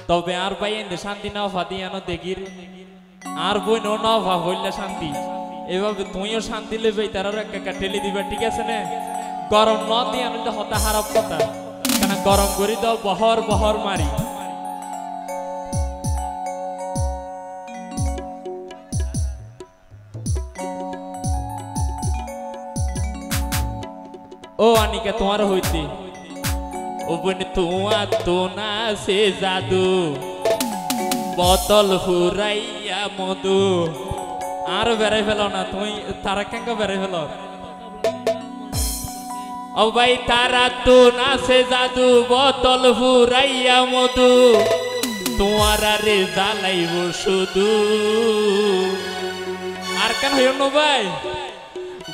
তবে আর ভাই এনে শান্তি নাও ফাদিয়ানো দেখির আর বই নো নাও ভা হইলে শান্তি এভাবে তুইও শান্তি লেবে তার একটা ঠেলি দিবা ঠিক আছে না গরম ন দিয়ে আনলে হতা খারাপ কথা কেন গরম করি দাও বহর বহর মারি ও আনিকা তোমার হইতে ও বোন তোমার তো না সে জাদু বোতল ফুরাইয়া মধু আর বেড়াই ফেল না তুমি তারা কেন বেড়াই ফেল ও ভাই তারা তো না সে জাদু বোতল ফুরাইয়া মধু তোমার আরে জ্বালাইব শুধু আর কেন হইল না ভাই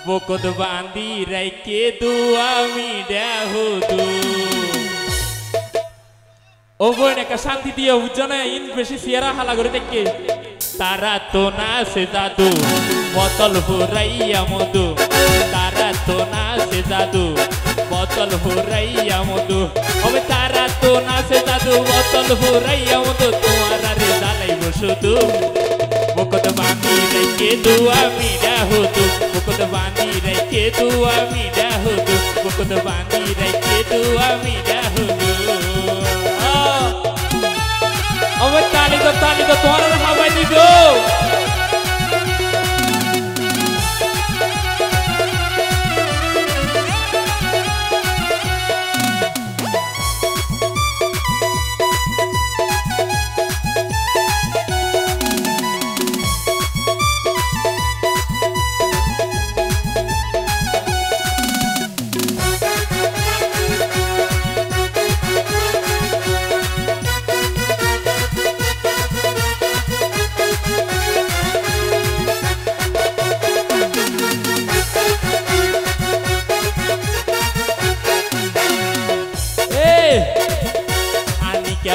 বকত বাঁধি রাইকে দু আমি দেহুদু ও বোন একটা শান্তি দিয়ে বুঝছো ইন বেশি সিয়ারা হালা করে দেখে তারা তো না সে জাদু বোতল ফুরাইয়া মধু তারা তো না সে জাদু বোতল ফুরাইয়া মধু হবে তারা তো না সে জাদু বোতল ফুরাইয়া মধু তোমার আরে জ্বালাইব শুধু বকত বাঁধি রেখে দু আমি দেহুদু বকত বাঁধি রেখে দু আমি দেহুদু বকত বাঁধি রেখে দু আমি দেহুদু আমার তালি তো তোমার হাওয়াই দিব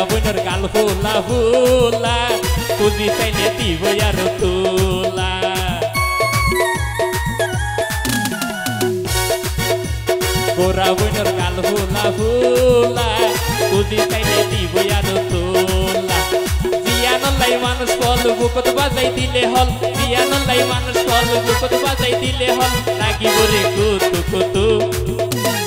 বইনের গাল ফুলা ফুলা খুঁজি চাইলে দিব আর তুলা গোরা বইনের গাল ফুলা ফুলা খুঁজি চাইলে দিব আর তুলা জিয়ানলাই মানুষ ফল বুকত বাজাই দিলে হল জিয়ানলাই মানুষ ফল বুকত বাজাই দিলে হল লাগিব রে কুতু কুতু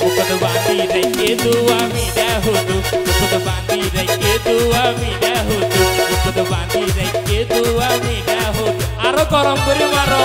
বুকত বাঁধি রেখে দু আমি দেহুদু বুকত বাঁধি রেখে দু আমি দেহুদু বুকত বাঁধি রেখে দু আমি দেহুদু আরো গরম করে মারো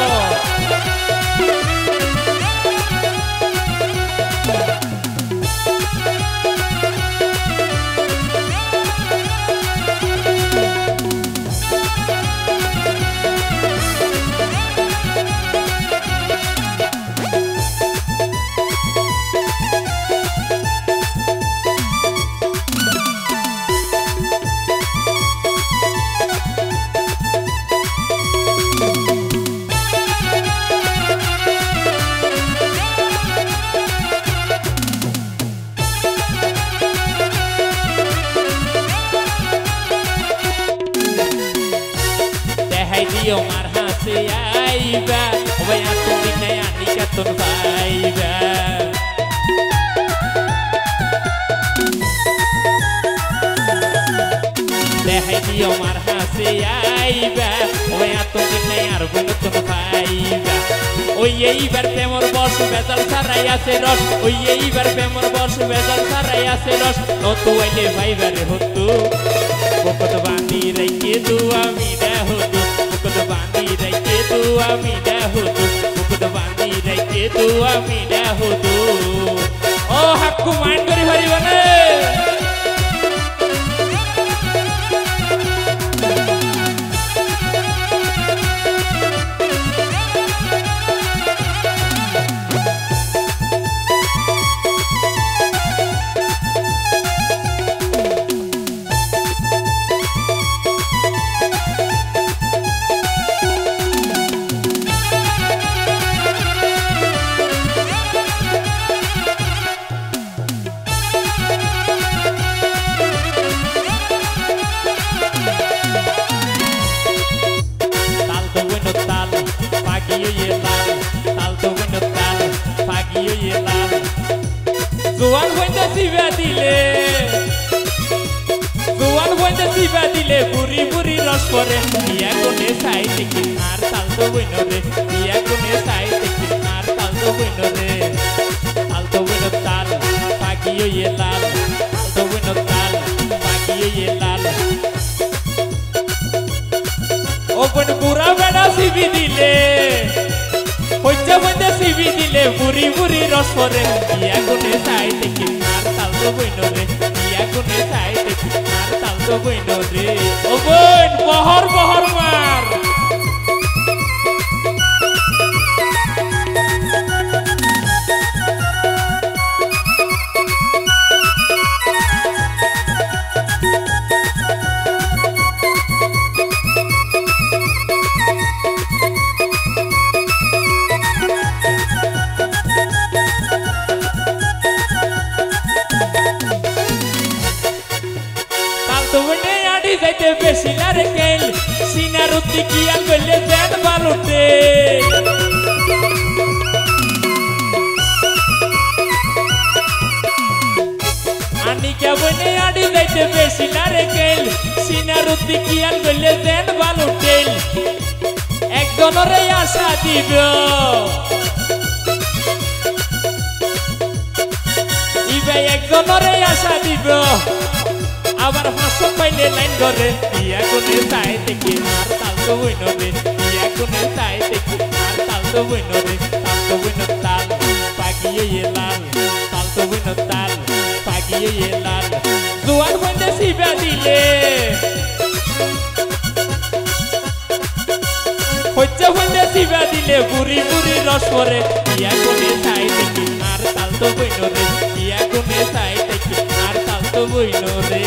Diyo marhase aiba Obaya tumine anika tun vaiba Dehai diyo marhase aiba Obaya tumine arbun tun vaiba Oye ibar pemor bosh bezal sarai ase rosh Oye ibar pemor bosh bezal sarai ase rosh No tu aile vaiba re hotu Bokot bandi reike du ami dehudu Bukut bandi রেখে দু আমি দেহুদু বুকুত বাঁধি রেখে দু আমি দেহুদু ও হাক্কু mind করি পারিব না Zuan cuenta si ve a dile রস পরে ইয়া কোনে চাই দেখি আর তাল তো বইন রে ইয়া কোনে চাই দেখি আর তাল তো বইন রে তাল তো বইন তাল পাগিয়ে ইয়ে লাল তাল তো বইন তাল পাগিয়ে ইয়ে লাল ও বন বুড়া বেড়া সিবি দিলে হইজা মধ্যে সিবি দিলে বুড়ি বুড়ি রস পরে ইয়া কোনে চাই দেখি আর তাল তো বইন রে ইয়া কোনে চাই দেখি আর তাল তো বইন রে ও বইন বহর বহর মার যাইতে বেশি না রে কেল সিনার উত্তি কি আল বললে দেন বালুতে আনি কে বনে আডি যাইতে বেশি না রে কেল সিনার উত্তি কি আল বললে দেন বালুতে একজনরে আশা দিব ইবে একজনরে আশা দিব আবার হাসো পাইলে লাইন ধরে ইয়া কোনে চাই দেখি আর তাল তো বইন রে ইয়া কোনে চাই দেখি আর তাল তো বইন রে তাল তো বইন তাল পাগিয়ে ইয়ে লাল তাল তো বইন তাল পাগিয়ে ইয়ে লাল জোয়ান হইতে সিবা দিলে হইতে হইতে সিবা দিলে বুড়ি বুড়ি রস পরে ইয়া কোনে চাই দেখি আর তাল তো বইন রে ইয়া কোনে চাই দেখি আর তাল তো বইন রে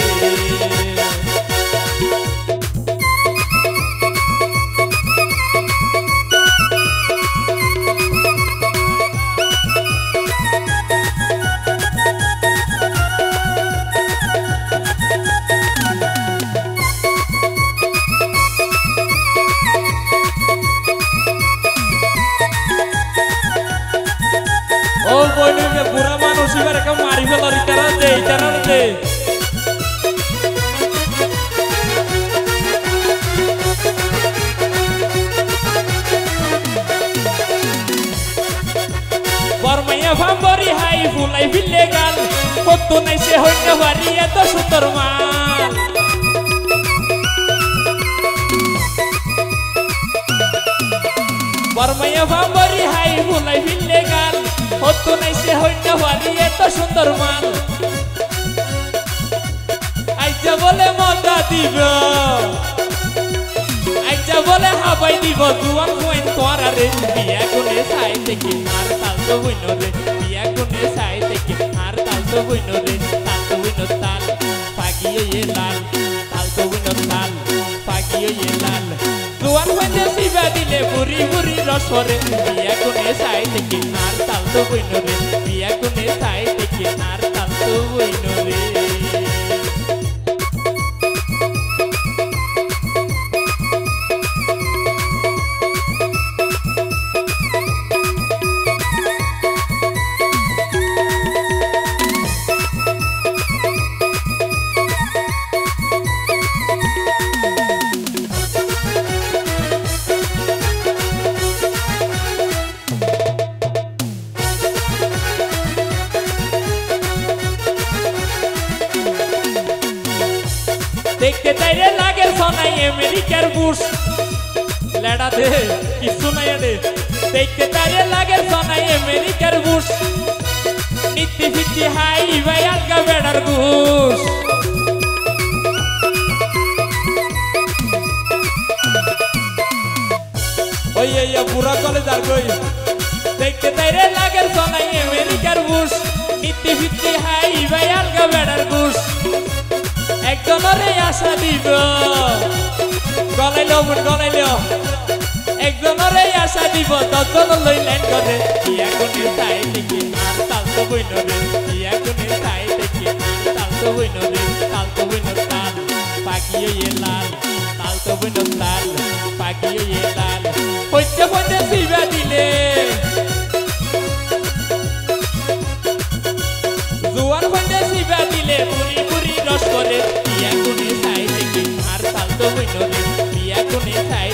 ও বইনে বুড়া মানুষ এবার একটা মারি ফেলার ইতারা দে বরমাইয়া ভাম্বরি হাই ফুলাই ফিলে গাল কত নাই সে হইন বাড়ি এত সুন্দর মাল বরমাইয়া ভাম্বরি হাই ফুলাই ফিলে গাল কত নাই সে হইন বাড়ি এত সুন্দর মাল আইজা বলে মজা দিব আইজা বলে হাবাই দিব জুয়ান কোয়েন তোরা রে বিয়া কোনে চাই দেখি আর তাল তো বইন রে বিয়া কোনে চাই দেখি আর তাল তো বইন রে তাল তো বইন তাল পাগিয়ে ইয়ে লাল তাল তো বইন তাল পাগিয়ে ইয়ে লাল জুয়ান হইতে সিবা দিলে বুড়ি বুড়ি রস পরে বিয়া কোনে চাই দেখি আর তাল তো বইন রে বিয়া কোনে চাই দেখি আর তাল তো বইন রে দেখতে তাইরে লাগে সোনাই আমেরিকার বুশ লেডা দে কিছু নাই দে দেখতে তাইরে লাগে সোনাই আমেরিকার বুশ নীতি ফিতি হাই ভাই আলগা বেড়ার ঘুষ ওই পুরা কলেজ আর কই দেখতে তাইরে লাগে সোনাই আমেরিকার বুশ নীতি ফিতি হাই ভাই আলগা বেড়ার ঘুষ একজনরে আশা দিব গলাইল মন গলাইল একজনরে আশা দিব দশজন লই লাইন করে ইয়া কোনে চাই দেখি আর তাল তো বইন রে ইয়া কোনে চাই দেখি আর তাল তো বইন রে তাল তো বইন তাল পাগিয়ে ইয়ে লাল তাল তো বইন তাল পাগিয়ে ইয়ে লাল হইতে হইতে সিবা দিলে জোয়ান হইতে সিবা দিলে বুড়ি বুড়ি রস করে ইয়া কোনে চাই দেখি আর তাল তো বইন রে শুনি খাই